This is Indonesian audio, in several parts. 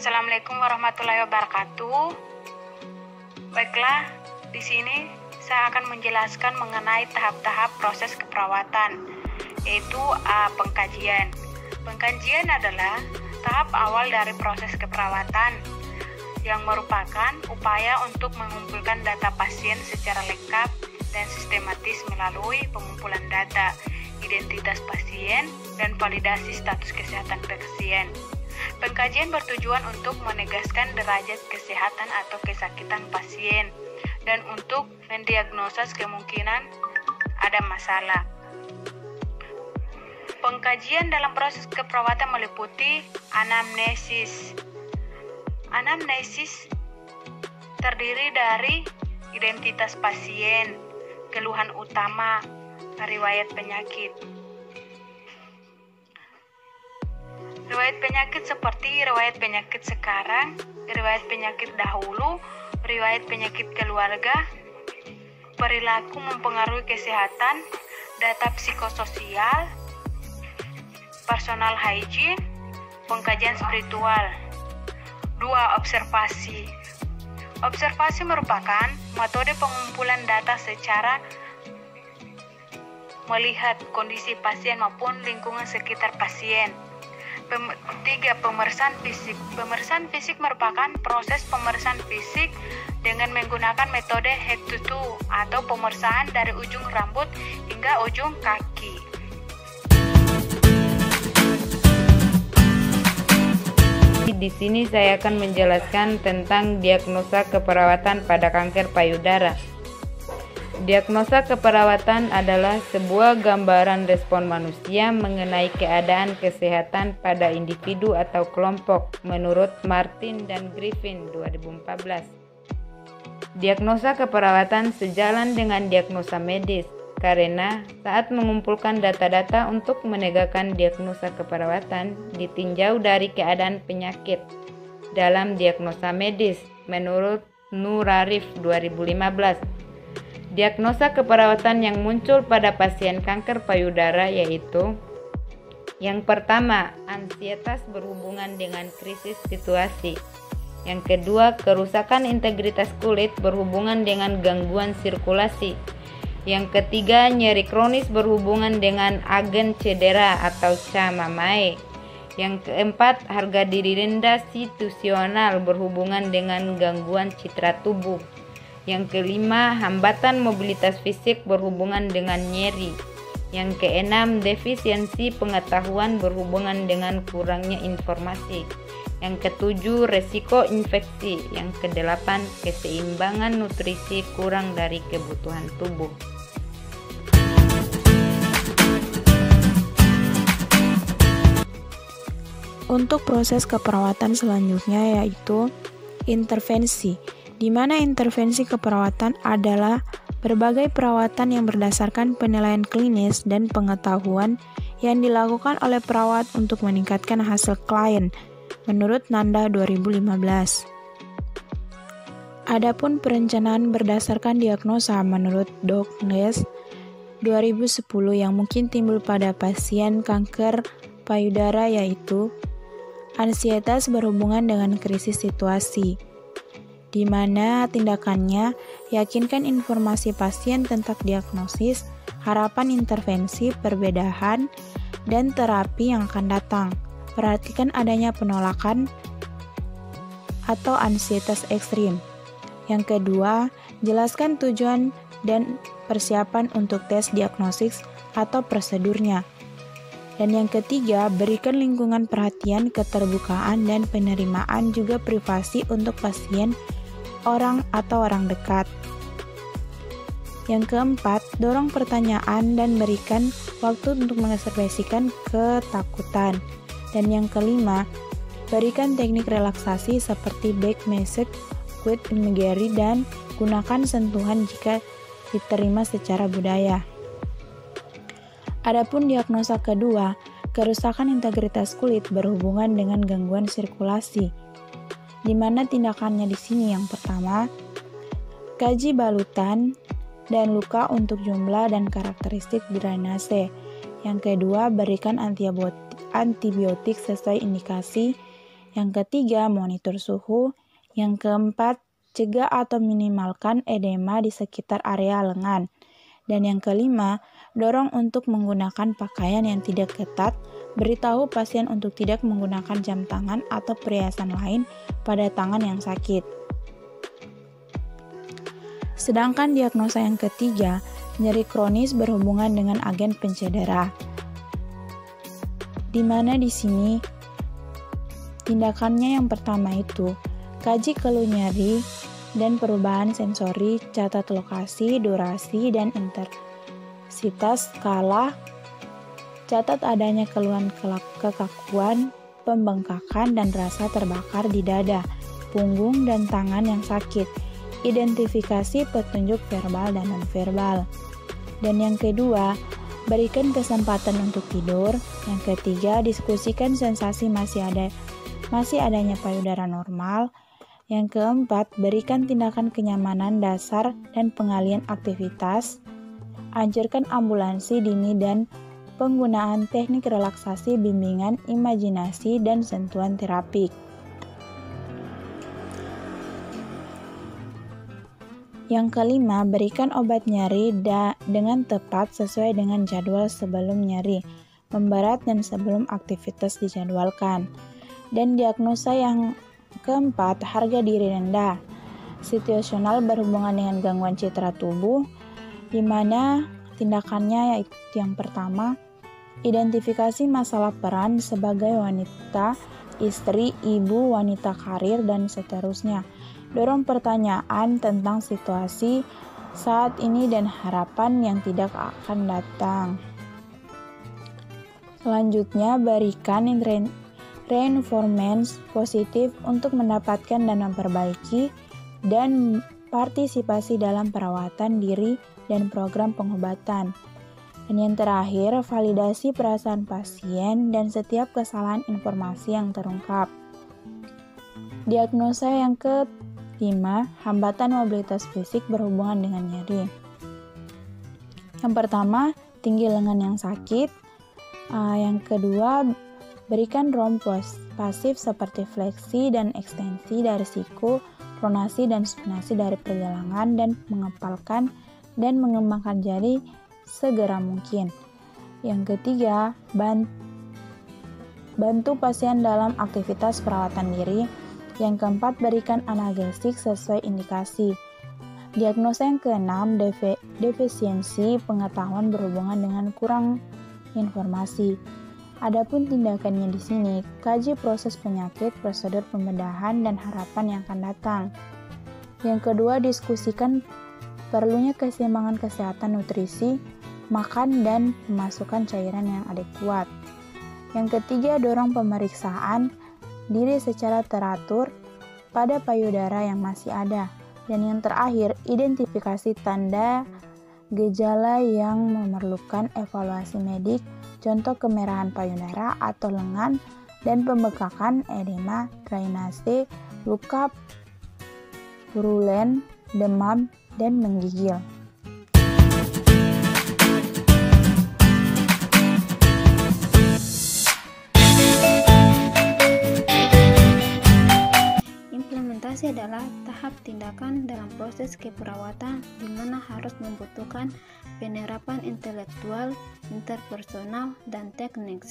Assalamualaikum warahmatullahi wabarakatuh. Baiklah, di sini saya akan menjelaskan mengenai tahap-tahap proses keperawatan, yaitu pengkajian. Pengkajian adalah tahap awal dari proses keperawatan yang merupakan upaya untuk mengumpulkan data pasien secara lengkap dan sistematis melalui pengumpulan data, identitas pasien, dan validasi status kesehatan pasien. Pengkajian bertujuan untuk menegaskan derajat kesehatan atau kesakitan pasien dan untuk mendiagnosa kemungkinan ada masalah. Pengkajian dalam proses keperawatan meliputi anamnesis. Anamnesis terdiri dari identitas pasien, keluhan utama, riwayat penyakit. Riwayat penyakit seperti riwayat penyakit sekarang, riwayat penyakit dahulu, riwayat penyakit keluarga, perilaku mempengaruhi kesehatan, data psikososial, personal hygiene, pengkajian spiritual. 2. Observasi. Observasi merupakan metode pengumpulan data secara melihat kondisi pasien maupun lingkungan sekitar pasien. 3. Pemeriksaan fisik. Pemeriksaan fisik merupakan proses pemeriksaan fisik dengan menggunakan metode head to toe atau pemeriksaan dari ujung rambut hingga ujung kaki. Di sini saya akan menjelaskan tentang diagnosa keperawatan pada kanker payudara. Diagnosa keperawatan adalah sebuah gambaran respon manusia mengenai keadaan kesehatan pada individu atau kelompok menurut Martin dan Griffin 2014. Diagnosa keperawatan sejalan dengan diagnosa medis karena saat mengumpulkan data-data untuk menegakkan diagnosa keperawatan ditinjau dari keadaan penyakit dalam diagnosa medis menurut Nur Arif 2015. Diagnosa keperawatan yang muncul pada pasien kanker payudara yaitu: yang pertama, ansietas berhubungan dengan krisis situasi. Yang kedua, kerusakan integritas kulit berhubungan dengan gangguan sirkulasi. Yang ketiga, nyeri kronis berhubungan dengan agen cedera atau chamamae. Yang keempat, harga diri rendah situasional berhubungan dengan gangguan citra tubuh. Yang kelima, hambatan mobilitas fisik berhubungan dengan nyeri. Yang keenam, defisiensi pengetahuan berhubungan dengan kurangnya informasi. Yang ketujuh, resiko infeksi. Yang kedelapan, keseimbangan nutrisi kurang dari kebutuhan tubuh. Untuk proses keperawatan selanjutnya yaitu intervensi, di mana intervensi keperawatan adalah berbagai perawatan yang berdasarkan penilaian klinis dan pengetahuan yang dilakukan oleh perawat untuk meningkatkan hasil klien, menurut Nanda 2015. Adapun perencanaan berdasarkan diagnosa menurut Dr. Ness 2010 yang mungkin timbul pada pasien kanker payudara yaitu ansietas berhubungan dengan krisis situasi, di mana tindakannya yakinkan informasi pasien tentang diagnosis, harapan intervensi, perbedaan, dan terapi yang akan datang. Perhatikan adanya penolakan atau ansietas ekstrim. Yang kedua, jelaskan tujuan dan persiapan untuk tes diagnosis atau prosedurnya. Dan yang ketiga, berikan lingkungan perhatian, keterbukaan, dan penerimaan juga privasi untuk pasien, orang atau orang dekat. Yang keempat, dorong pertanyaan dan berikan waktu untuk mengekspresikan ketakutan. Dan yang kelima, berikan teknik relaksasi seperti back massage, quick imagery, dan gunakan sentuhan jika diterima secara budaya. Adapun diagnosa kedua, kerusakan integritas kulit berhubungan dengan gangguan sirkulasi, di mana tindakannya di sini yang pertama, kaji balutan dan luka untuk jumlah dan karakteristik drainase. Yang kedua, berikan antibiotik sesuai indikasi. Yang ketiga, monitor suhu. Yang keempat, cegah atau minimalkan edema di sekitar area lengan. Dan yang kelima, dorong untuk menggunakan pakaian yang tidak ketat. Beritahu pasien untuk tidak menggunakan jam tangan atau perhiasan lain pada tangan yang sakit. Sedangkan diagnosa yang ketiga, nyeri kronis berhubungan dengan agen pencedera. Di mana di sini tindakannya yang pertama itu kaji keluh nyeri dan perubahan sensori, catat lokasi, durasi, dan intensitas skala, catat adanya keluhan kekakuan, pembengkakan, dan rasa terbakar di dada, punggung, dan tangan yang sakit, identifikasi petunjuk verbal dan nonverbal. Dan yang kedua, berikan kesempatan untuk tidur. Yang ketiga, diskusikan sensasi masih adanya payudara normal. Yang keempat, berikan tindakan kenyamanan dasar dan pengalian aktivitas. Anjurkan ambulansi dini dan penggunaan teknik relaksasi, bimbingan, imajinasi, dan sentuhan terapik. Yang kelima, berikan obat nyeri dengan tepat sesuai dengan jadwal sebelum nyeri memberat dan sebelum aktivitas dijadwalkan. Dan diagnosa yang keempat, harga diri rendah. Situasional berhubungan dengan gangguan citra tubuh, di mana tindakannya yaitu yang pertama, identifikasi masalah peran sebagai wanita, istri, ibu, wanita karir, dan seterusnya. Dorong pertanyaan tentang situasi saat ini dan harapan yang tidak akan datang. Selanjutnya, berikan reinforcement positif untuk mendapatkan dan memperbaiki dan partisipasi dalam perawatan diri dan program pengobatan. Dan yang terakhir, validasi perasaan pasien dan setiap kesalahan informasi yang terungkap. Diagnosa yang kelima, hambatan mobilitas fisik berhubungan dengan nyeri. Yang pertama, tinggi lengan yang sakit. Yang kedua, berikan rom pasif seperti fleksi dan ekstensi dari siku, pronasi dan supinasi dari pergelangan, dan mengepalkan dan mengembangkan jari segera mungkin. Yang ketiga, bantu pasien dalam aktivitas perawatan diri. Yang keempat, berikan analgesik sesuai indikasi. Diagnosa yang keenam, defisiensi pengetahuan berhubungan dengan kurang informasi. Adapun tindakannya di sini, kaji proses penyakit, prosedur pembedahan, dan harapan yang akan datang. Yang kedua, diskusikan perlunya keseimbangan kesehatan nutrisi, makan, dan pemasukan cairan yang adekuat. Yang ketiga, dorong pemeriksaan diri secara teratur pada payudara yang masih ada. Dan yang terakhir, identifikasi tanda gejala yang memerlukan evaluasi medik, contoh kemerahan payudara atau lengan, dan pembekakan, edema, drainase, luka purulen, demam, dan menggigil. Implementasi adalah tahap tindakan dalam proses keperawatan di mana harus membutuhkan penerapan intelektual, interpersonal, dan teknik.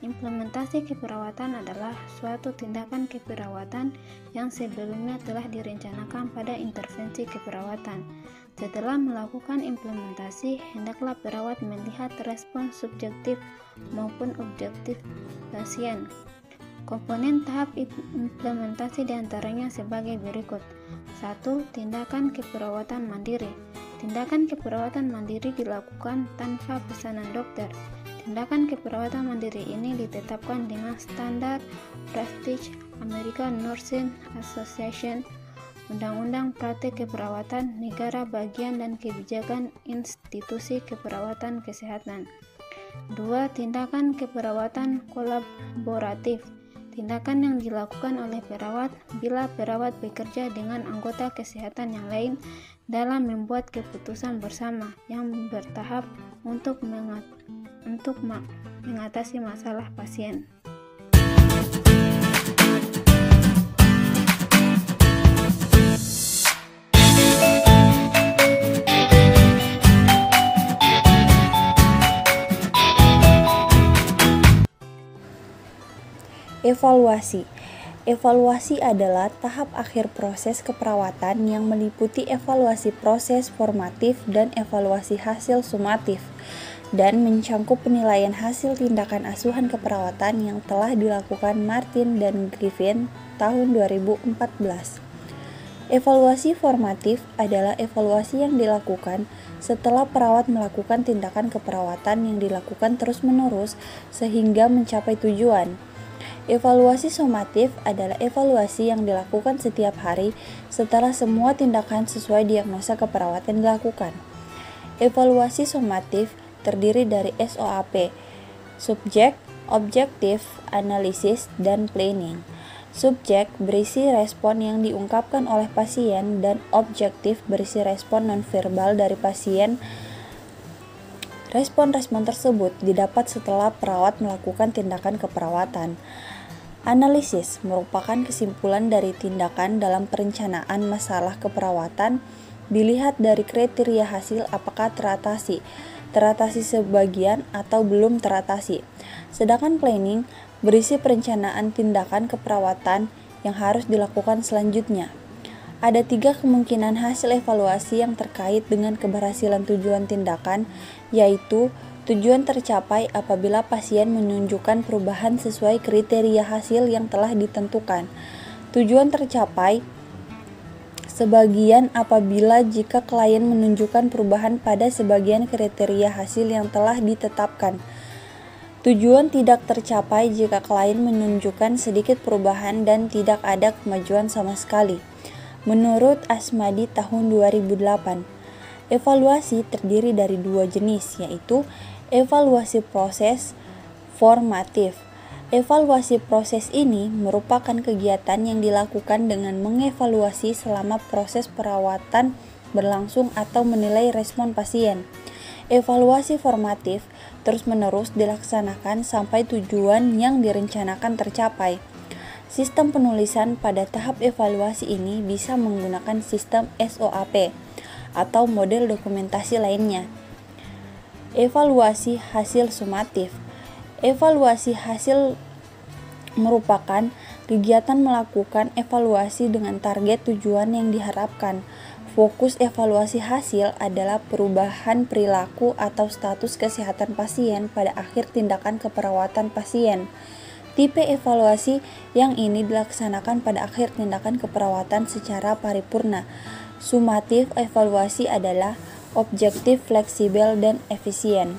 Implementasi keperawatan adalah suatu tindakan keperawatan yang sebelumnya telah direncanakan pada intervensi keperawatan. Setelah melakukan implementasi, hendaklah perawat melihat respon subjektif maupun objektif pasien. Komponen tahap implementasi diantaranya sebagai berikut. 1. Tindakan keperawatan mandiri. Tindakan keperawatan mandiri dilakukan tanpa pesanan dokter. Tindakan keperawatan mandiri ini ditetapkan dengan standar Prestige American Nursing Association, Undang-Undang Praktek Keperawatan Negara Bagian dan Kebijakan Institusi Keperawatan Kesehatan. 2. Tindakan keperawatan kolaboratif. Tindakan yang dilakukan oleh perawat bila perawat bekerja dengan anggota kesehatan yang lain dalam membuat keputusan bersama yang bertahap untuk mengatasi masalah pasien. Evaluasi. Evaluasi adalah tahap akhir proses keperawatan yang meliputi evaluasi proses formatif dan evaluasi hasil sumatif, dan mencangkup penilaian hasil tindakan asuhan keperawatan yang telah dilakukan Martin dan Griffin tahun 2014. Evaluasi formatif adalah evaluasi yang dilakukan setelah perawat melakukan tindakan keperawatan yang dilakukan terus-menerus sehingga mencapai tujuan. Evaluasi somatif adalah evaluasi yang dilakukan setiap hari setelah semua tindakan sesuai diagnosa keperawatan dilakukan. Evaluasi somatif terdiri dari SOAP, subjek, objektif, analisis, dan planning. Subjek berisi respon yang diungkapkan oleh pasien dan objektif berisi respon nonverbal dari pasien. Respon-respon tersebut didapat setelah perawat melakukan tindakan keperawatan. Analisis merupakan kesimpulan dari tindakan dalam perencanaan masalah keperawatan, dilihat dari kriteria hasil apakah teratasi sebagian atau belum teratasi. Sedangkan planning berisi perencanaan tindakan keperawatan yang harus dilakukan selanjutnya. Ada 3 kemungkinan hasil evaluasi yang terkait dengan keberhasilan tujuan tindakan, yaitu tujuan tercapai apabila pasien menunjukkan perubahan sesuai kriteria hasil yang telah ditentukan. Tujuan tercapai sebagian apabila jika klien menunjukkan perubahan pada sebagian kriteria hasil yang telah ditetapkan. Tujuan tidak tercapai jika klien menunjukkan sedikit perubahan dan tidak ada kemajuan sama sekali. Menurut Asmadi tahun 2008, evaluasi terdiri dari 2 jenis, yaitu evaluasi proses formatif. Evaluasi proses ini merupakan kegiatan yang dilakukan dengan mengevaluasi selama proses perawatan berlangsung atau menilai respon pasien. Evaluasi formatif terus-menerus dilaksanakan sampai tujuan yang direncanakan tercapai. Sistem penulisan pada tahap evaluasi ini bisa menggunakan sistem SOAP atau model dokumentasi lainnya. Evaluasi hasil sumatif. Evaluasi hasil merupakan kegiatan melakukan evaluasi dengan target tujuan yang diharapkan. Fokus evaluasi hasil adalah perubahan perilaku atau status kesehatan pasien pada akhir tindakan keperawatan pasien. Tipe evaluasi yang ini dilaksanakan pada akhir tindakan keperawatan secara paripurna. Sumatif evaluasi adalah objektif, fleksibel, dan efisien.